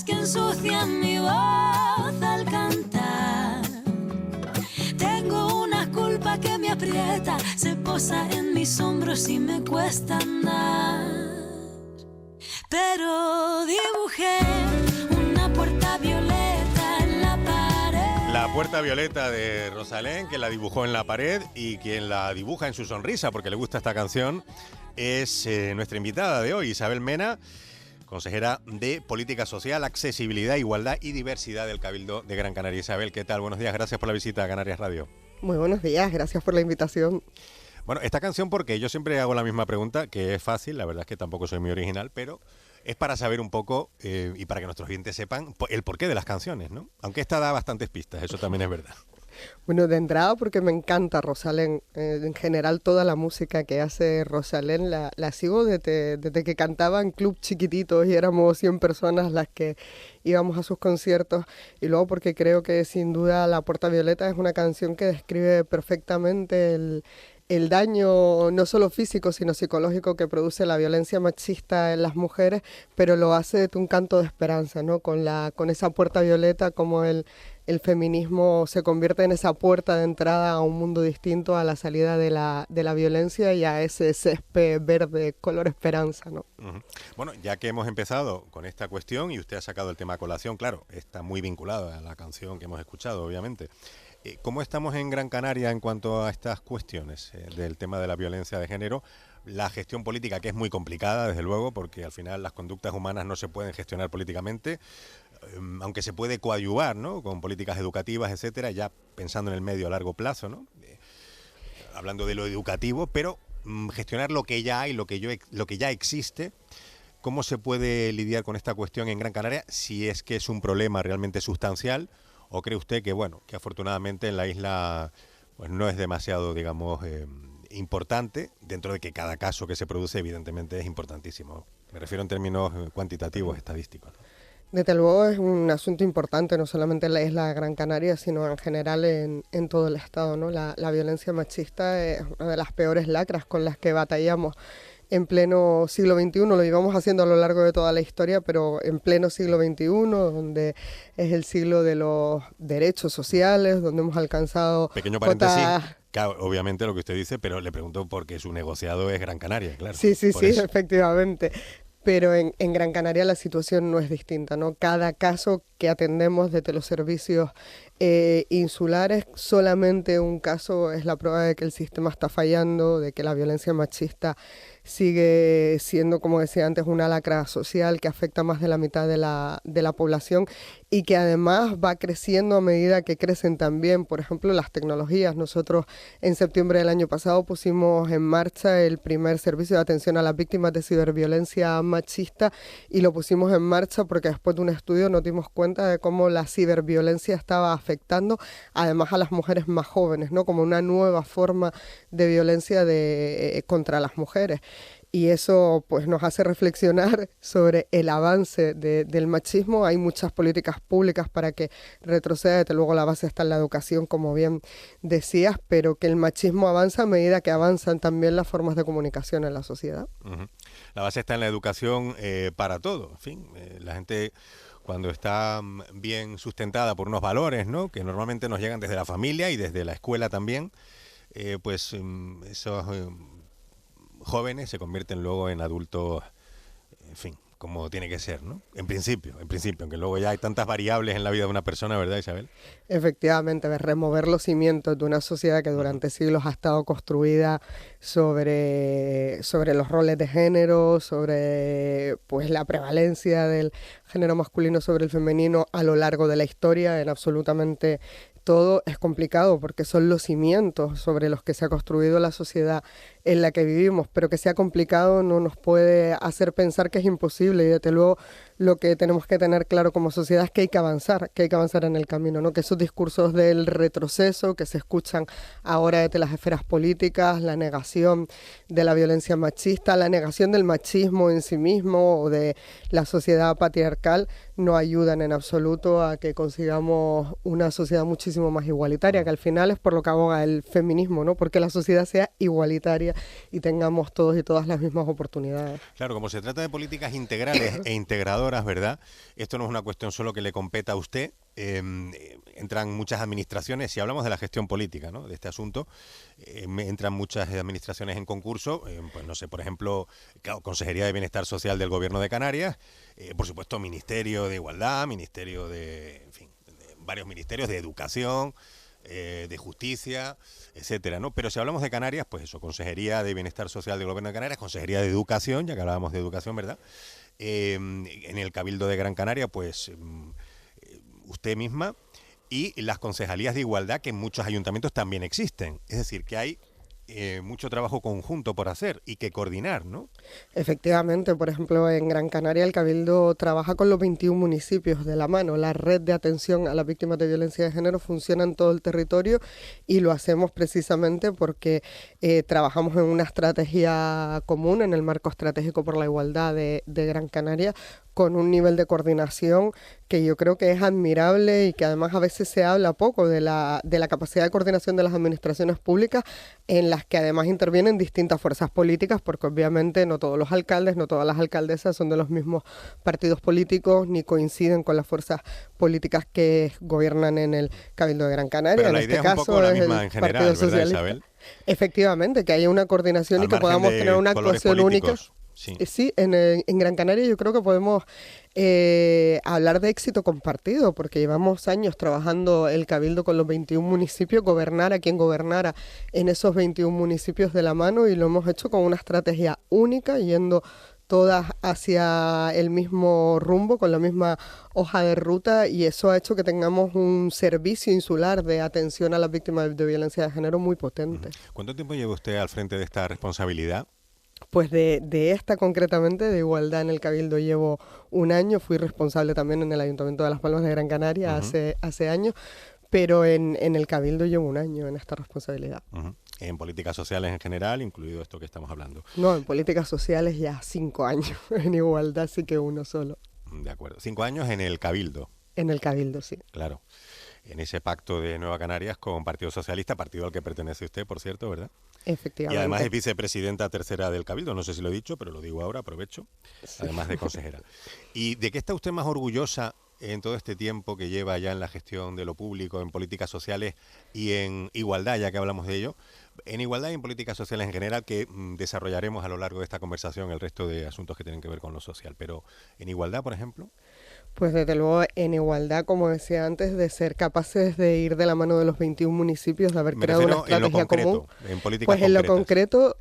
que ensucian mi voz al cantar. Tengo una culpa que me aprieta, se posa en mis hombros y me cuesta andar. Pero dibujé una puerta violeta en la pared. La puerta violeta de Rosalén, que la dibujó en la pared, y quien la dibuja en su sonrisa, porque le gusta esta canción, es nuestra invitada de hoy, Isabel Mena, consejera de Política Social, Accesibilidad, Igualdad y Diversidad del Cabildo de Gran Canaria. Isabel, ¿qué tal? Buenos días, gracias por la visita a Canarias Radio. Muy buenos días, gracias por la invitación. Bueno, esta canción, porque yo siempre hago la misma pregunta, que es fácil, la verdad es que tampoco soy muy original, pero es para saber un poco, y para que nuestros oyentes sepan, el porqué de las canciones, ¿no? Aunque esta da bastantes pistas, eso también es verdad. Bueno, de entrada porque me encanta Rosalén, en general toda la música que hace Rosalén la sigo desde que cantaba en club chiquititos y éramos 100 personas las que íbamos a sus conciertos, y luego porque creo que sin duda La Puerta Violeta es una canción que describe perfectamente el daño no solo físico sino psicológico que produce la violencia machista en las mujeres, pero lo hace de un canto de esperanza, ¿no? Con esa puerta violeta, como el feminismo se convierte en esa puerta de entrada a un mundo distinto, a la salida de la violencia y a ese césped verde color esperanza, ¿no? Uh-huh. Bueno, ya que hemos empezado con esta cuestión y usted ha sacado el tema a colación, claro, está muy vinculado a la canción que hemos escuchado, obviamente. ¿Cómo estamos en Gran Canaria en cuanto a estas cuestiones del tema de la violencia de género? La gestión política, que es muy complicada, desde luego, porque al final las conductas humanas no se pueden gestionar políticamente, aunque se puede coadyuvar, ¿no?, con políticas educativas, etcétera, ya pensando en el medio a largo plazo, ¿no? Hablando de lo educativo, pero gestionar lo que ya hay, lo que ya existe. ¿Cómo se puede lidiar con esta cuestión en Gran Canaria, si es que es un problema realmente sustancial? ¿O cree usted que, bueno, que afortunadamente en la isla pues no es demasiado, digamos, importante, dentro de que cada caso que se produce evidentemente es importantísimo? Me refiero en términos cuantitativos, estadísticos, ¿no? Desde luego es un asunto importante, no solamente en la isla de Gran Canaria, sino en general en todo el estado, ¿no? La violencia machista es una de las peores lacras con las que batallamos en pleno siglo XXI, lo íbamos haciendo a lo largo de toda la historia, pero en pleno siglo XXI, donde es el siglo de los derechos sociales, donde hemos alcanzado... Pequeño paréntesis, claro, obviamente lo que usted dice, pero le pregunto porque su negociado es Gran Canaria, claro. Sí, efectivamente. Pero en Gran Canaria la situación no es distinta, ¿no? Cada caso que atendemos desde los servicios insulares, solamente un caso es la prueba de que el sistema está fallando, de que la violencia machista sigue siendo, como decía antes, una lacra social que afecta a más de la mitad de la población, y que además va creciendo a medida que crecen también, por ejemplo, las tecnologías. Nosotros en septiembre del año pasado pusimos en marcha el primer servicio de atención a las víctimas de ciberviolencia machista, y lo pusimos en marcha porque después de un estudio nos dimos cuenta de cómo la ciberviolencia estaba afectando además a las mujeres más jóvenes, ¿no? Como una nueva forma de violencia contra las mujeres. Y eso pues nos hace reflexionar sobre el avance del machismo. Hay muchas políticas públicas para que retroceda, desde luego la base está en la educación, como bien decías, pero que el machismo avanza a medida que avanzan también las formas de comunicación en la sociedad. Uh-huh. La base está en la educación para todo. En fin, la gente, cuando está bien sustentada por unos valores, ¿no?, que normalmente nos llegan desde la familia y desde la escuela también, pues esos jóvenes se convierten luego en adultos, en fin, como tiene que ser, ¿no? En principio, aunque luego ya hay tantas variables en la vida de una persona, ¿verdad, Isabel? Efectivamente, de remover los cimientos de una sociedad que durante siglos ha estado construida sobre los roles de género, sobre pues la prevalencia del género masculino sobre el femenino a lo largo de la historia, en absolutamente todo. Es complicado porque son los cimientos sobre los que se ha construido la sociedad en la que vivimos, pero que sea complicado no nos puede hacer pensar que es imposible, y desde luego lo que tenemos que tener claro como sociedad es que hay que avanzar en el camino, ¿no? Que esos discursos del retroceso que se escuchan ahora desde las esferas políticas, la negación de la violencia machista, la negación del machismo en sí mismo o de la sociedad patriarcal, no ayudan en absoluto a que consigamos una sociedad muchísimo más igualitaria, que al final es por lo que aboga el feminismo, ¿no? Porque la sociedad sea igualitaria y tengamos todos y todas las mismas oportunidades. Claro, como se trata de políticas integrales e integradoras, ¿verdad? Esto no es una cuestión solo que le competa a usted. Entran muchas administraciones, si hablamos de la gestión política, ¿no?, de este asunto, entran muchas administraciones en concurso, pues no sé, por ejemplo, claro, Consejería de Bienestar Social del Gobierno de Canarias, por supuesto Ministerio de Igualdad, Ministerio de, en fin, varios ministerios de Educación, de Justicia, etcétera, ¿no? Pero si hablamos de Canarias, pues eso, Consejería de Bienestar Social del Gobierno de Canarias, Consejería de Educación, ya que hablábamos de educación, ¿verdad? En el Cabildo de Gran Canaria, pues usted misma, y las concejalías de igualdad que en muchos ayuntamientos también existen. Es decir, que hay mucho trabajo conjunto por hacer y que coordinar, ¿no? Efectivamente, por ejemplo, en Gran Canaria el Cabildo trabaja con los 21 municipios de la mano. La red de atención a las víctimas de violencia de género funciona en todo el territorio y lo hacemos precisamente porque trabajamos en una estrategia común, en el marco estratégico por la igualdad de Gran Canaria, con un nivel de coordinación que yo creo que es admirable y que además a veces se habla poco de la capacidad de coordinación de las administraciones públicas, en las que además intervienen distintas fuerzas políticas, porque obviamente no todos los alcaldes, no todas las alcaldesas son de los mismos partidos políticos ni coinciden con las fuerzas políticas que gobiernan en el Cabildo de Gran Canaria. Pero en la este idea es un caso poco la es misma el en general, Partido ¿verdad, Socialista. Isabel? Efectivamente, que haya una coordinación Al y que margen podamos de tener una colores actuación única. políticos. Sí. Sí, en Gran Canaria yo creo que podemos hablar de éxito compartido, porque llevamos años trabajando el Cabildo con los 21 municipios, gobernar a quien gobernara en esos 21 municipios de la mano, y lo hemos hecho con una estrategia única, yendo todas hacia el mismo rumbo, con la misma hoja de ruta, y eso ha hecho que tengamos un servicio insular de atención a las víctimas de violencia de género muy potente. ¿Cuánto tiempo lleva usted al frente de esta responsabilidad? Pues de esta concretamente, de igualdad en el Cabildo, llevo un año. Fui responsable también en el Ayuntamiento de Las Palmas de Gran Canaria hace años, pero en el Cabildo llevo un año en esta responsabilidad. En políticas sociales en general, incluido esto que estamos hablando. No, en políticas sociales ya 5 años, en igualdad sí que uno solo. De acuerdo. 5 años en el Cabildo. En el Cabildo, sí. Claro. En ese pacto de Nueva Canarias con Partido Socialista, partido al que pertenece usted, por cierto, ¿verdad? Efectivamente. Y además es vicepresidenta tercera del Cabildo, no sé si lo he dicho, pero lo digo ahora, aprovecho, sí. Además de consejera. ¿Y de qué está usted más orgullosa en todo este tiempo que lleva ya en la gestión de lo público, en políticas sociales y en igualdad, ya que hablamos de ello? En igualdad y en políticas sociales en general, que desarrollaremos a lo largo de esta conversación el resto de asuntos que tienen que ver con lo social. Pero en igualdad, por ejemplo... Pues desde luego en igualdad, como decía antes, de ser capaces de ir de la mano de los 21 municipios, de haber creado una estrategia común. En políticas pues en concretas. Lo concreto,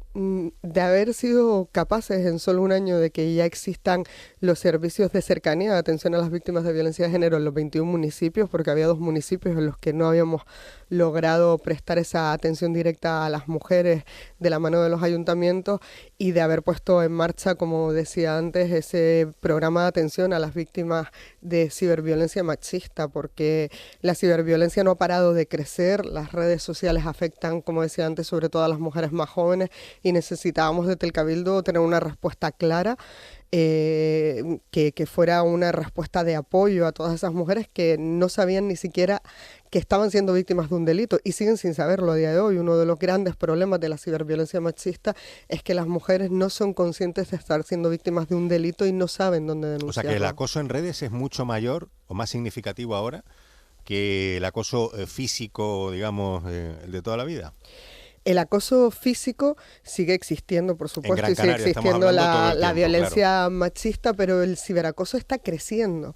de haber sido capaces en solo un año de que ya existan los servicios de cercanía de atención a las víctimas de violencia de género en los 21 municipios, porque había 2 municipios en los que no habíamos logrado prestar esa atención directa a las mujeres de la mano de los ayuntamientos, y de haber puesto en marcha, como decía antes, ese programa de atención a las víctimas de ciberviolencia machista, porque la ciberviolencia no ha parado de crecer, las redes sociales afectan, como decía antes, sobre todo a las mujeres más jóvenes, y necesitábamos desde el Cabildo tener una respuesta clara, que fuera una respuesta de apoyo a todas esas mujeres que no sabían ni siquiera que estaban siendo víctimas de un delito y siguen sin saberlo a día de hoy. Uno de los grandes problemas de la ciberviolencia machista es que las mujeres no son conscientes de estar siendo víctimas de un delito y no saben dónde denunciarlo. O sea que el acoso en redes es mucho mayor o más significativo ahora que el acoso físico, digamos, el de toda la vida. El acoso físico sigue existiendo, por supuesto, y sigue Canaria, existiendo la tiempo, violencia machista, pero el ciberacoso está creciendo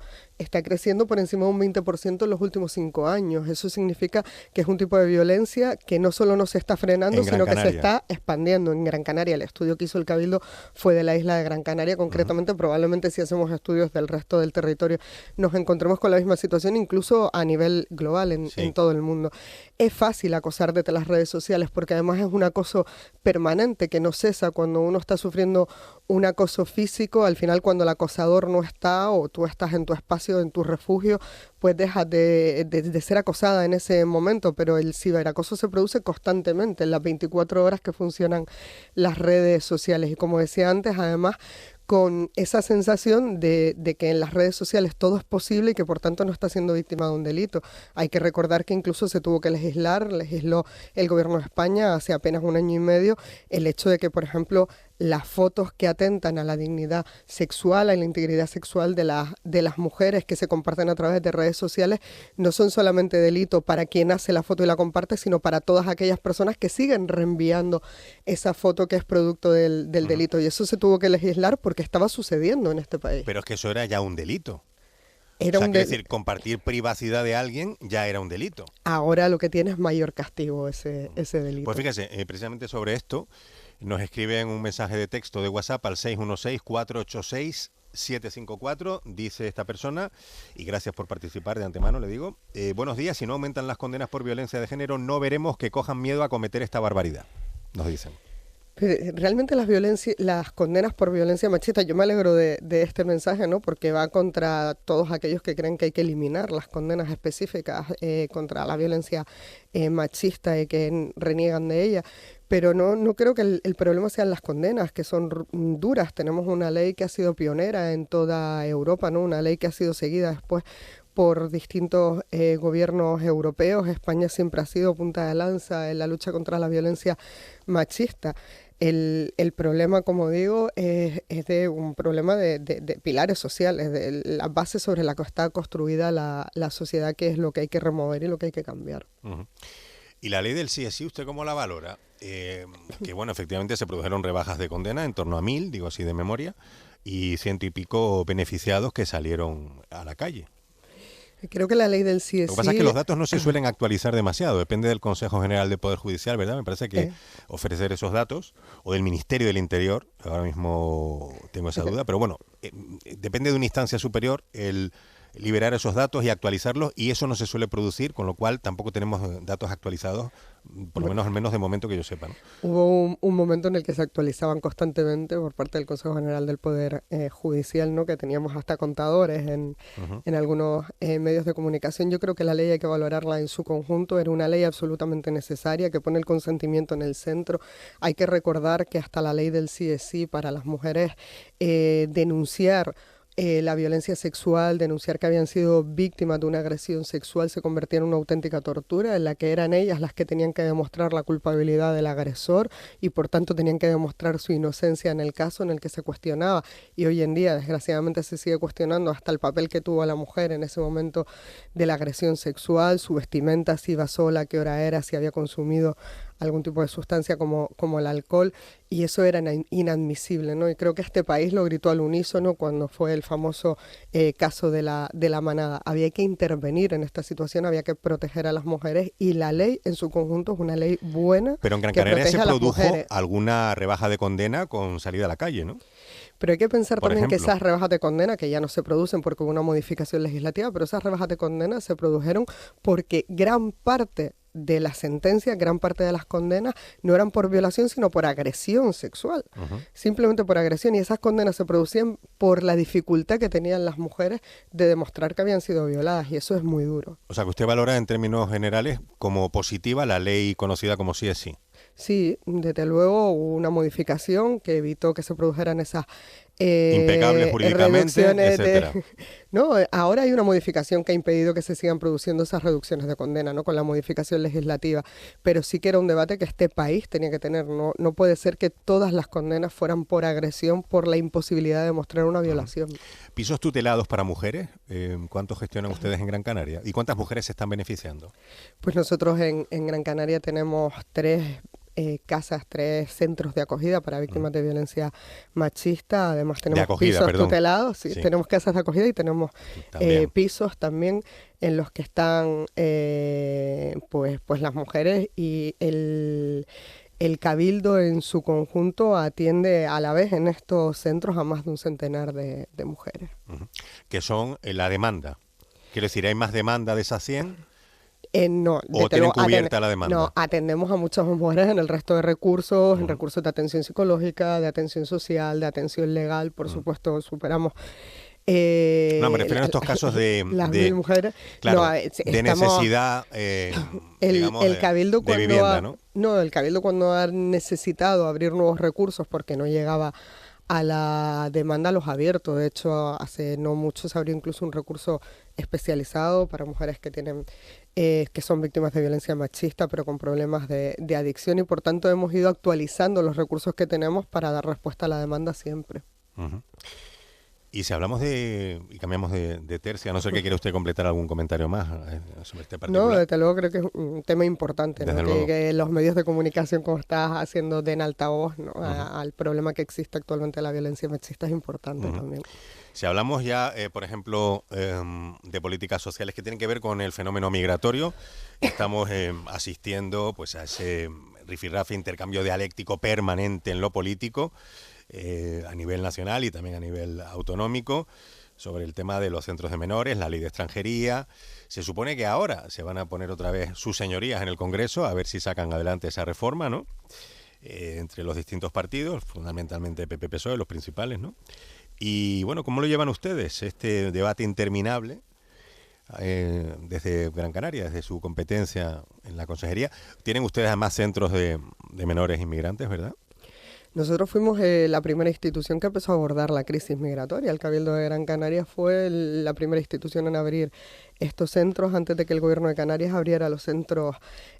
por encima de un 20% en los últimos 5 años. Eso significa que es un tipo de violencia que no solo no se está frenando, sino que se está expandiendo. En Gran Canaria, el estudio que hizo el Cabildo fue de la isla de Gran Canaria, concretamente. Probablemente si hacemos estudios del resto del territorio nos encontremos con la misma situación, incluso a nivel global en todo el mundo. Es fácil acosar desde las redes sociales porque además es un acoso permanente que no cesa. Cuando uno está sufriendo un acoso físico, al final cuando el acosador no está o tú estás en tu espacio, en tu refugio, pues dejas de ser acosada en ese momento, pero el ciberacoso se produce constantemente en las 24 horas que funcionan las redes sociales. Y como decía antes, además, con esa sensación de que en las redes sociales todo es posible y que por tanto no está siendo víctima de un delito. Hay que recordar que incluso se tuvo que legisló el gobierno de España hace apenas un año y medio, el hecho de que, por ejemplo, las fotos que atentan a la dignidad sexual, a la integridad sexual de las mujeres que se comparten a través de redes sociales, no son solamente delito para quien hace la foto y la comparte, sino para todas aquellas personas que siguen reenviando esa foto que es producto del delito. Y eso se tuvo que legislar porque estaba sucediendo en este país. Pero es que eso era ya un delito. Era o sea, quiero decir, compartir privacidad de alguien ya era un delito. Ahora lo que tiene es mayor castigo ese delito. Pues fíjese, precisamente sobre esto, nos escriben un mensaje de texto de WhatsApp al 616-486-754, dice esta persona, y gracias por participar de antemano, le digo. Buenos días, si no aumentan las condenas por violencia de género, no veremos que cojan miedo a cometer esta barbaridad, nos dicen. Realmente las condenas por violencia machista, yo me alegro de este mensaje, ¿no? Porque va contra todos aquellos que creen que hay que eliminar las condenas específicas contra la violencia machista y que reniegan de ella. Pero no creo que el problema sean las condenas, que son duras. Tenemos una ley que ha sido pionera en toda Europa, ¿no? Una ley que ha sido seguida después por distintos gobiernos europeos. España siempre ha sido punta de lanza en la lucha contra la violencia machista. El problema, como digo, es de un problema de pilares sociales, de la base sobre la que está construida la sociedad, que es lo que hay que remover y lo que hay que cambiar. Uh-huh. Y la ley del sí es sí, ¿usted cómo la valora? Que bueno, efectivamente se produjeron rebajas de condena en torno a 1.000, digo así de memoria, y 100 y pico beneficiados que salieron a la calle. Creo que la ley del sí es sí... Lo que pasa es que los datos no se suelen actualizar demasiado, depende del Consejo General del Poder Judicial, ¿verdad? Me parece que ofrecer esos datos, o del Ministerio del Interior, ahora mismo tengo esa duda, pero bueno, depende de una instancia superior el liberar esos datos y actualizarlos, y eso no se suele producir, con lo cual tampoco tenemos datos actualizados, por lo menos al menos de momento que yo sepa, ¿no? Hubo un momento en el que se actualizaban constantemente por parte del Consejo General del Poder Judicial, ¿no? Que teníamos hasta contadores en algunos medios de comunicación. Yo creo que la ley hay que valorarla en su conjunto. Era una ley absolutamente necesaria que pone el consentimiento en el centro. Hay que recordar que hasta la ley del sí es sí para las mujeres denunciar la violencia sexual, denunciar que habían sido víctimas de una agresión sexual, se convertía en una auténtica tortura en la que eran ellas las que tenían que demostrar la culpabilidad del agresor y por tanto tenían que demostrar su inocencia en el caso en el que se cuestionaba. Y hoy en día, desgraciadamente, se sigue cuestionando hasta el papel que tuvo la mujer en ese momento de la agresión sexual, su vestimenta, si iba sola, qué hora era, si había consumido algún tipo de sustancia como el alcohol, y eso era inadmisible, ¿no? Y creo que este país lo gritó al unísono cuando fue el famoso caso de la manada. Había que intervenir en esta situación, había que proteger a las mujeres, y la ley en su conjunto es una ley buena. Pero en Gran Canaria se produjo alguna rebaja de condena con salida a la calle, ¿no? Pero hay que pensar también que esas rebajas de condena, que ya no se producen porque hubo una modificación legislativa, pero esas rebajas de condena se produjeron porque gran parte de la sentencia, gran parte de las condenas no eran por violación, sino por agresión sexual. Simplemente por agresión. Y esas condenas se producían por la dificultad que tenían las mujeres de demostrar que habían sido violadas. Y eso es muy duro. O sea, que usted valora en términos generales como positiva la ley conocida como sí es sí. Sí, desde luego hubo una modificación que evitó que se produjeran esas impecables jurídicamente, etcétera. No, ahora hay una modificación que ha impedido que se sigan produciendo esas reducciones de condena, ¿no? Con la modificación legislativa, pero sí que era un debate que este país tenía que tener. No puede ser que todas las condenas fueran por agresión, por la imposibilidad de demostrar una violación. ¿Pisos tutelados para mujeres? ¿Cuántos gestionan ustedes en Gran Canaria? ¿Y cuántas mujeres se están beneficiando? Pues nosotros en Gran Canaria tenemos 3 centros de acogida para víctimas de violencia machista. Además tenemos pisos tutelados, sí. Tenemos casas de acogida y tenemos pisos también en los que están pues las mujeres, y el Cabildo en su conjunto atiende a la vez en estos centros a más de un centenar de mujeres. Que son la demanda. Quiero decir, ¿hay más demanda de esas 100? No, ¿O tienen cubierta la demanda? No, atendemos a muchas mujeres en el resto de recursos, en recursos de atención psicológica, de atención social, de atención legal, por supuesto, superamos... no, me refiero a estos casos de mujeres. Claro, no, de necesidad, digamos, el Cabildo de cuando vivienda, ¿no? No, el Cabildo cuando ha necesitado abrir nuevos recursos porque no llegaba a la demanda los ha abierto. De hecho, hace no mucho se abrió incluso un recurso especializado para mujeres que tienen que son víctimas de violencia machista, pero con problemas de adicción, y por tanto hemos ido actualizando los recursos que tenemos para dar respuesta a la demanda siempre. Uh-huh. Y si hablamos y cambiamos de tercia, no sé qué quiere usted completar algún comentario más sobre este particular. No, desde luego creo que es un tema importante, ¿no? Que los medios de comunicación, como estás haciendo, den altavoz, ¿no? Al problema que existe actualmente de la violencia machista, es importante también. Si hablamos ya, por ejemplo, de políticas sociales que tienen que ver con el fenómeno migratorio, estamos asistiendo pues a ese rifirrafe, intercambio dialéctico permanente en lo político, a nivel nacional y también a nivel autonómico, sobre el tema de los centros de menores, la ley de extranjería. Se supone que ahora se van a poner otra vez sus señorías en el Congreso a ver si sacan adelante esa reforma, ¿no? Entre los distintos partidos, fundamentalmente PP-PSOE, los principales, ¿no? Y bueno, ¿cómo lo llevan ustedes este debate interminable desde Gran Canaria, desde su competencia en la consejería? Tienen ustedes además centros de menores inmigrantes, ¿verdad? Nosotros fuimos la primera institución que empezó a abordar la crisis migratoria. El Cabildo de Gran Canaria fue la primera institución en abrir estos centros antes de que el Gobierno de Canarias abriera los centros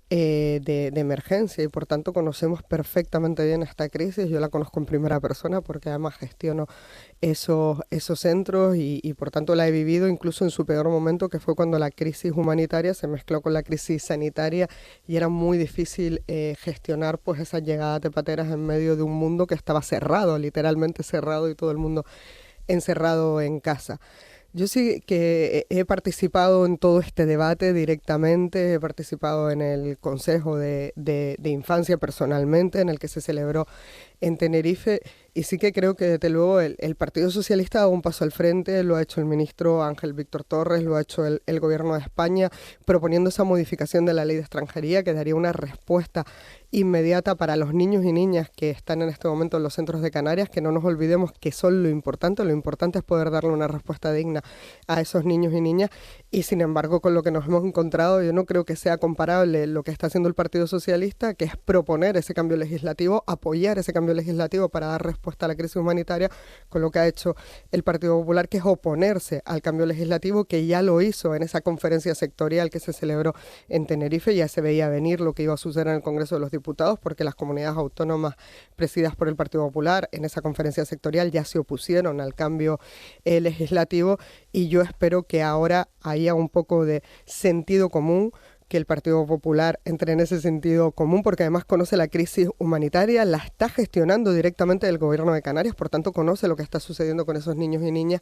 de emergencia, y por tanto conocemos perfectamente bien esta crisis. Yo la conozco en primera persona porque además gestiono esos centros y por tanto la he vivido incluso en su peor momento, que fue cuando la crisis humanitaria se mezcló con la crisis sanitaria y era muy difícil gestionar pues esas llegadas de pateras en medio de un mundo que estaba cerrado, literalmente cerrado, y todo el mundo encerrado en casa. Yo sí que he participado en todo este debate directamente, he participado en el Consejo de Infancia personalmente, en el que se celebró en Tenerife, y sí que creo que desde luego el Partido Socialista ha dado un paso al frente, lo ha hecho el ministro Ángel Víctor Torres, lo ha hecho el Gobierno de España, proponiendo esa modificación de la ley de extranjería que daría una respuesta inmediata para los niños y niñas que están en este momento en los centros de Canarias, que no nos olvidemos que son lo importante es poder darle una respuesta digna a esos niños y niñas, y sin embargo con lo que nos hemos encontrado yo no creo que sea comparable lo que está haciendo el Partido Socialista, que es proponer ese cambio legislativo, apoyar ese cambio legislativo para dar respuesta a la crisis humanitaria, con lo que ha hecho el Partido Popular, que es oponerse al cambio legislativo, que ya lo hizo en esa conferencia sectorial que se celebró en Tenerife. Ya se veía venir lo que iba a suceder en el Congreso de los Diputados, porque las comunidades autónomas presididas por el Partido Popular en esa conferencia sectorial ya se opusieron al cambio legislativo, y yo espero que ahora haya un poco de sentido común, que el Partido Popular entre en ese sentido común, porque además conoce la crisis humanitaria, la está gestionando directamente el Gobierno de Canarias, por tanto conoce lo que está sucediendo con esos niños y niñas,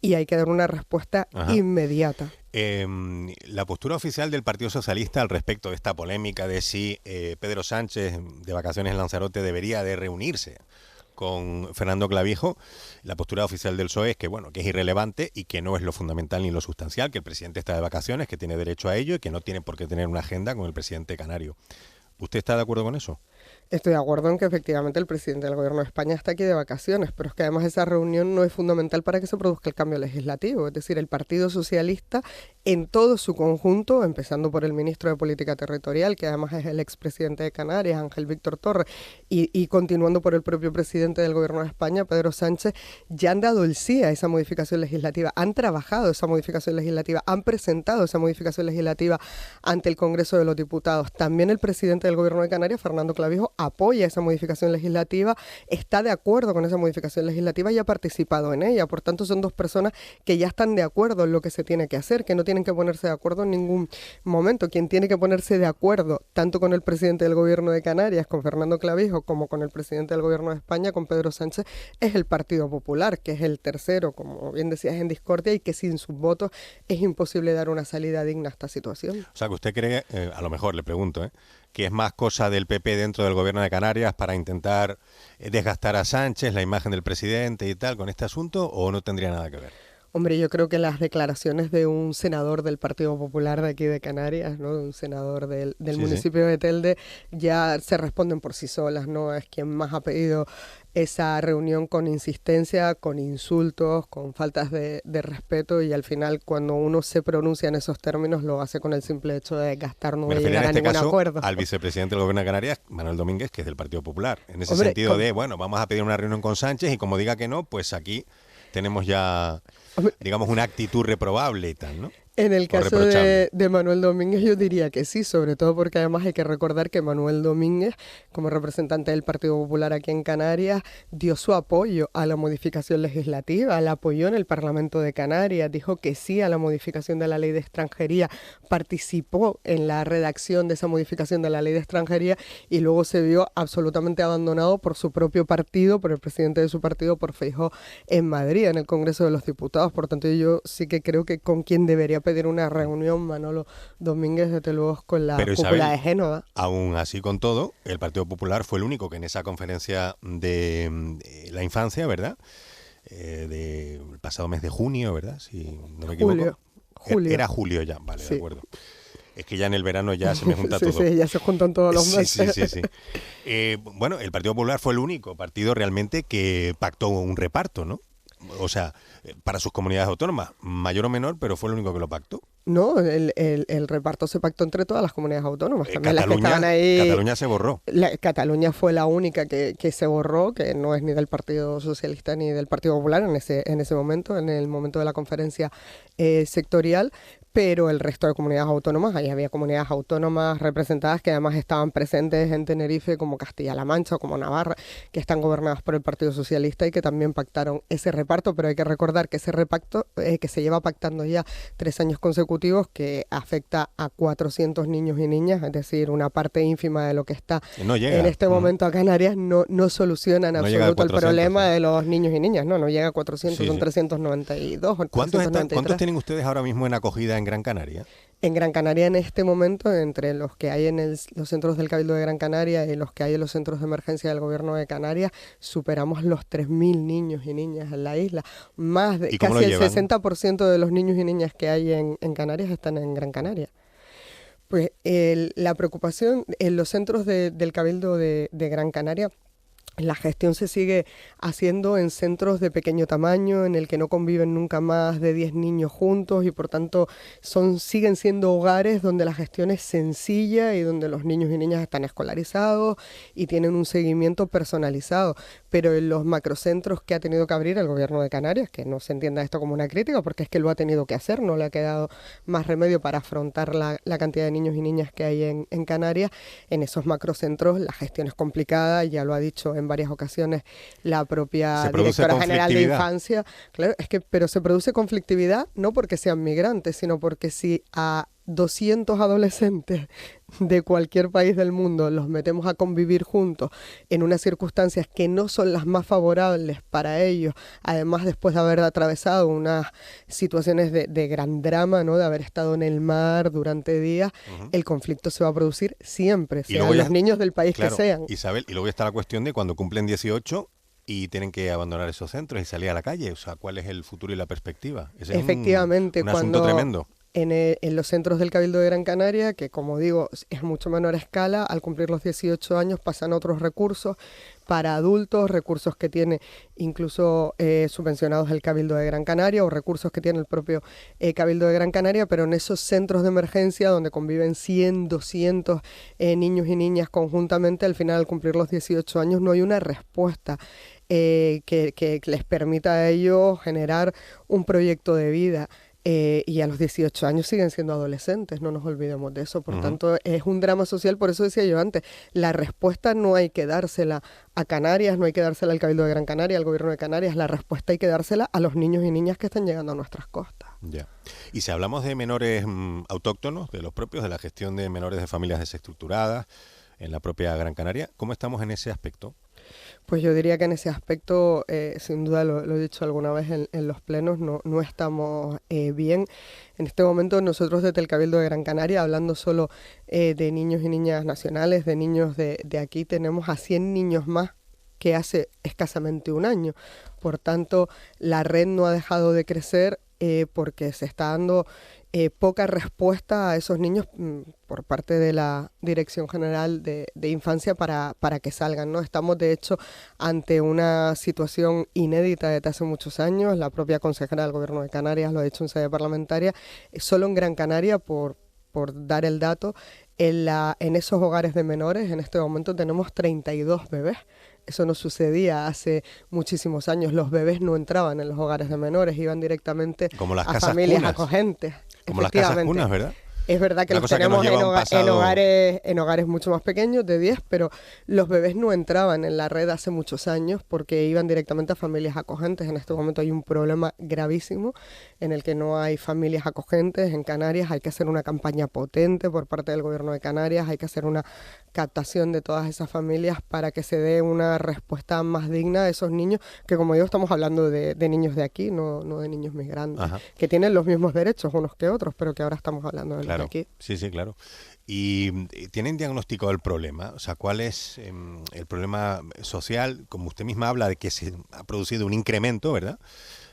y hay que dar una respuesta inmediata. La postura oficial del Partido Socialista al respecto de esta polémica de si Pedro Sánchez, de vacaciones en Lanzarote, debería de reunirse con Fernando Clavijo, la postura oficial del PSOE es que, bueno, que es irrelevante y que no es lo fundamental ni lo sustancial, que el presidente está de vacaciones, que tiene derecho a ello y que no tiene por qué tener una agenda con el presidente canario. ¿Usted está de acuerdo con eso? Estoy de acuerdo en que efectivamente el presidente del Gobierno de España está aquí de vacaciones, pero es que además esa reunión no es fundamental para que se produzca el cambio legislativo. Es decir, el Partido Socialista en todo su conjunto, empezando por el ministro de Política Territorial, que además es el expresidente de Canarias, Ángel Víctor Torres, y continuando por el propio presidente del Gobierno de España, Pedro Sánchez, ya han dado el sí a esa modificación legislativa, han trabajado esa modificación legislativa, han presentado esa modificación legislativa ante el Congreso de los Diputados. También el presidente del Gobierno de Canarias, Fernando Clavijo, apoya esa modificación legislativa, está de acuerdo con esa modificación legislativa y ha participado en ella. Por tanto, son dos personas que ya están de acuerdo en lo que se tiene que hacer, que no tienen que ponerse de acuerdo en ningún momento. Quien tiene que ponerse de acuerdo, tanto con el presidente del Gobierno de Canarias, con Fernando Clavijo, como con el presidente del Gobierno de España, con Pedro Sánchez, es el Partido Popular, que es el tercero, como bien decías, en discordia, y que sin sus votos es imposible dar una salida digna a esta situación. O sea, que usted cree, a lo mejor le pregunto, que es más cosa del PP dentro del Gobierno de Canarias para intentar desgastar a Sánchez, la imagen del presidente y tal, con este asunto, ¿o no tendría nada que ver? Hombre, yo creo que las declaraciones de un senador del Partido Popular de aquí de Canarias, ¿no? Un senador del Sí, sí. municipio de Telde, ya se responden por sí solas, ¿no? Es quien más ha pedido esa reunión con insistencia, con insultos, con faltas de respeto, y al final cuando uno se pronuncia en esos términos lo hace con el simple hecho de gastar, no Me voy a refería en llegar a este ningún caso acuerdo. al vicepresidente del Gobierno de Canarias, Manuel Domínguez, que es del Partido Popular. En ese Hombre, sentido de, bueno, vamos a pedir una reunión con Sánchez y como diga que no, pues aquí tenemos ya, hombre, digamos, una actitud reprobable y tal, ¿no? en el O caso reprochable. de Manuel Domínguez yo diría que sí, sobre todo porque además hay que recordar que Manuel Domínguez, como representante del Partido Popular aquí en Canarias, dio su apoyo a la modificación legislativa, la apoyó en el Parlamento de Canarias, dijo que sí a la modificación de la ley de extranjería, participó en la redacción de esa modificación de la ley de extranjería y luego se vio absolutamente abandonado por su propio partido, por el presidente de su partido, por Feijóo, en Madrid, en el Congreso de los Diputados. Por tanto, yo sí que creo que con quien debería pedir una reunión Manolo Domínguez, desde luego, es con la Pero cúpula Isabel, de Génova. aún así con todo, el Partido Popular fue el único que en esa conferencia de la infancia, ¿verdad? Del pasado mes de junio, ¿verdad? Si no me equivoco. Julio. Era julio ya, vale, de Sí. acuerdo. Es que ya en el verano ya se me junta Sí, todo. sí, ya se juntan todos los Sí, meses. sí, sí, sí. Bueno, el Partido Popular fue el único partido realmente que pactó un reparto, ¿no? O sea, para sus comunidades autónomas, mayor o menor, pero fue el único que lo pactó. No, el reparto se pactó entre todas las comunidades autónomas, también las que Cataluña, estaban ahí. Cataluña se borró. Cataluña fue la única que se borró, que no es ni del Partido Socialista ni del Partido Popular en ese momento, en el momento de la conferencia sectorial, pero el resto de comunidades autónomas, ahí había comunidades autónomas representadas que además estaban presentes en Tenerife, como Castilla-La Mancha o como Navarra, que están gobernadas por el Partido Socialista y que también pactaron ese reparto, pero hay que recordar que ese reparto que se lleva pactando ya 3 años consecutivos, que afecta a 400 niños y niñas, es decir, una parte ínfima de lo que está No llega. en este momento a Canarias, no soluciona en No llega a absoluto el 400, problema sí. de los niños y niñas, no llega a 400, Sí, son sí. 392 o ¿Cuántos 393. tienen ustedes ahora mismo en acogida en Gran Canaria? En Gran Canaria en este momento, entre los que hay en los centros del Cabildo de Gran Canaria y los que hay en los centros de emergencia del Gobierno de Canarias, superamos los 3.000 niños y niñas en la isla. Más de ¿Y cómo casi lo el llevan? 60% de los niños y niñas que hay en Canarias están en Gran Canaria. Pues la preocupación en los centros del Cabildo de Gran Canaria, la gestión se sigue haciendo en centros de pequeño tamaño, en el que no conviven nunca más de 10 niños juntos y por tanto siguen siendo hogares donde la gestión es sencilla y donde los niños y niñas están escolarizados y tienen un seguimiento personalizado. Pero en los macrocentros que ha tenido que abrir el Gobierno de Canarias, que no se entienda esto como una crítica porque es que lo ha tenido que hacer, no le ha quedado más remedio para afrontar la cantidad de niños y niñas que hay en Canarias, en esos macrocentros la gestión es complicada, ya lo ha dicho en varias ocasiones la propia Se produce directora general de conflictividad. infancia. Claro, pero se produce conflictividad no porque sean migrantes, sino porque si a 200 adolescentes de cualquier país del mundo los metemos a convivir juntos en unas circunstancias que no son las más favorables para ellos, además después de haber atravesado unas situaciones de gran drama, ¿no? De haber estado en el mar durante días, el conflicto se va a producir siempre, Y luego sean ya- los niños del país Claro, que sean. Isabel, y luego está la cuestión de cuando cumplen 18 y tienen que abandonar esos centros y salir a la calle. O sea, ¿cuál es el futuro y la perspectiva? Ese Efectivamente, es un asunto tremendo. En los centros del Cabildo de Gran Canaria, que como digo es mucho menor escala, al cumplir los 18 años pasan otros recursos para adultos, recursos que tiene incluso subvencionados el Cabildo de Gran Canaria o recursos que tiene el propio Cabildo de Gran Canaria, pero en esos centros de emergencia donde conviven 100, 200 niños y niñas conjuntamente, al final al cumplir los 18 años no hay una respuesta que les permita a ellos generar un proyecto de vida. Y a los 18 años siguen siendo adolescentes, no nos olvidemos de eso. Por tanto, es un drama social, por eso decía yo antes, la respuesta no hay que dársela a Canarias, no hay que dársela al Cabildo de Gran Canaria, al Gobierno de Canarias, la respuesta hay que dársela a los niños y niñas que están llegando a nuestras costas. Ya. Y si hablamos de menores autóctonos, de los propios, de la gestión de menores de familias desestructuradas en la propia Gran Canaria, ¿cómo estamos en ese aspecto? Pues yo diría que en ese aspecto, sin duda lo he dicho alguna vez en los plenos, no estamos bien. En este momento nosotros desde el Cabildo de Gran Canaria, hablando solo de niños y niñas nacionales, de niños de aquí, tenemos a 100 niños más que hace escasamente un año. Por tanto, la red no ha dejado de crecer porque se está dando poca respuesta a esos niños por parte de la Dirección General de Infancia para que salgan, ¿no? Estamos, de hecho, ante una situación inédita desde hace muchos años. La propia consejera del Gobierno de Canarias lo ha dicho en sede parlamentaria. Solo en Gran Canaria, por dar el dato, en esos hogares de menores, en este momento tenemos 32 bebés. Eso no sucedía hace muchísimos años. Los bebés no entraban en los hogares de menores, iban directamente como las a casas familias cunas. Acogentes. Como las casas cunas, ¿verdad? Es verdad que Una los cosa que tenemos nos lleva a un pasado. en hogares mucho más pequeños, de 10, pero los bebés no entraban en la red hace muchos años porque iban directamente a familias acogentes. En este momento hay un problema gravísimo en el que no hay familias acogentes en Canarias. Hay que hacer una campaña potente por parte del Gobierno de Canarias, hay que hacer una captación de todas esas familias para que se dé una respuesta más digna a esos niños, que como digo, estamos hablando de niños de aquí, no de niños migrantes, Ajá. que tienen los mismos derechos unos que otros, pero que ahora estamos hablando de los de aquí. Sí, claro. ¿Y tienen diagnóstico del problema? O sea, ¿cuál es el problema social? Como usted misma habla de que se ha producido un incremento, ¿verdad?,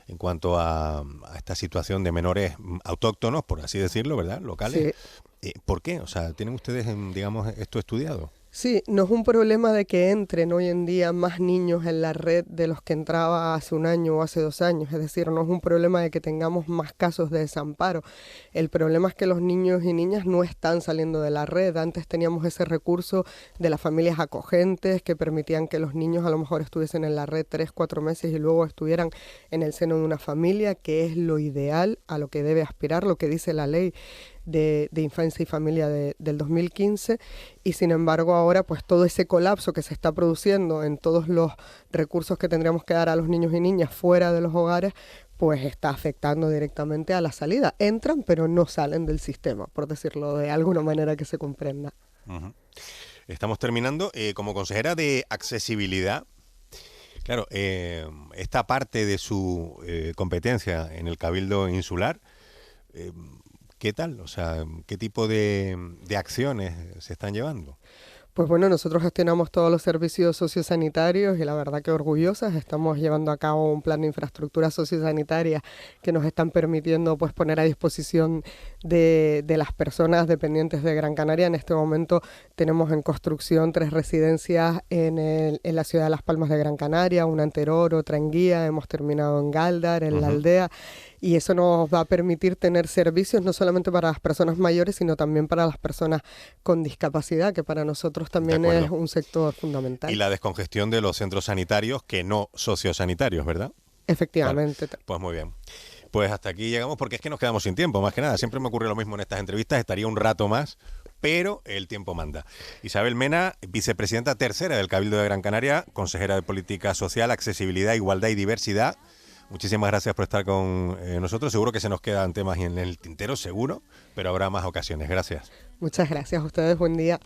en cuanto a esta situación de menores autóctonos, por así decirlo, ¿verdad?, locales. Sí. ¿Por qué? O sea, ¿tienen ustedes, digamos, esto estudiado? Sí, no es un problema de que entren hoy en día más niños en la red de los que entraba hace un año o hace 2 años. Es decir, no es un problema de que tengamos más casos de desamparo. El problema es que los niños y niñas no están saliendo de la red. Antes teníamos ese recurso de las familias acogentes que permitían que los niños a lo mejor estuviesen en la red 3-4 meses y luego estuvieran en el seno de una familia, que es lo ideal, a lo que debe aspirar, lo que dice la ley de Infancia y Familia del 2015, y sin embargo ahora pues todo ese colapso que se está produciendo en todos los recursos que tendríamos que dar a los niños y niñas fuera de los hogares, pues está afectando directamente a la salida. Entran pero no salen del sistema, por decirlo de alguna manera que se comprenda. Uh-huh. Estamos terminando. Como consejera de accesibilidad, claro, esta parte de su competencia en el Cabildo Insular, ¿qué tal? O sea, ¿qué tipo de acciones se están llevando? Pues bueno, nosotros gestionamos todos los servicios sociosanitarios y la verdad que orgullosas. Estamos llevando a cabo un plan de infraestructura sociosanitaria que nos están permitiendo pues poner a disposición de las personas dependientes de Gran Canaria. En este momento tenemos en construcción 3 residencias en la ciudad de Las Palmas de Gran Canaria, una en Teror, otra en Guía, hemos terminado en Galdar, en La Aldea. Y eso nos va a permitir tener servicios no solamente para las personas mayores, sino también para las personas con discapacidad, que para nosotros también es un sector fundamental. Y la descongestión de los centros sanitarios que no sociosanitarios, ¿verdad? Efectivamente. Claro. Pues muy bien. Pues hasta aquí llegamos porque es que nos quedamos sin tiempo, más que nada. Siempre me ocurre lo mismo en estas entrevistas, estaría un rato más, pero el tiempo manda. Isabel Mena, vicepresidenta tercera del Cabildo de Gran Canaria, consejera de Política Social, Accesibilidad, Igualdad y Diversidad. Muchísimas gracias por estar con nosotros. Seguro que se nos quedan temas en el tintero, seguro, pero habrá más ocasiones. Gracias. Muchas gracias a ustedes. Buen día.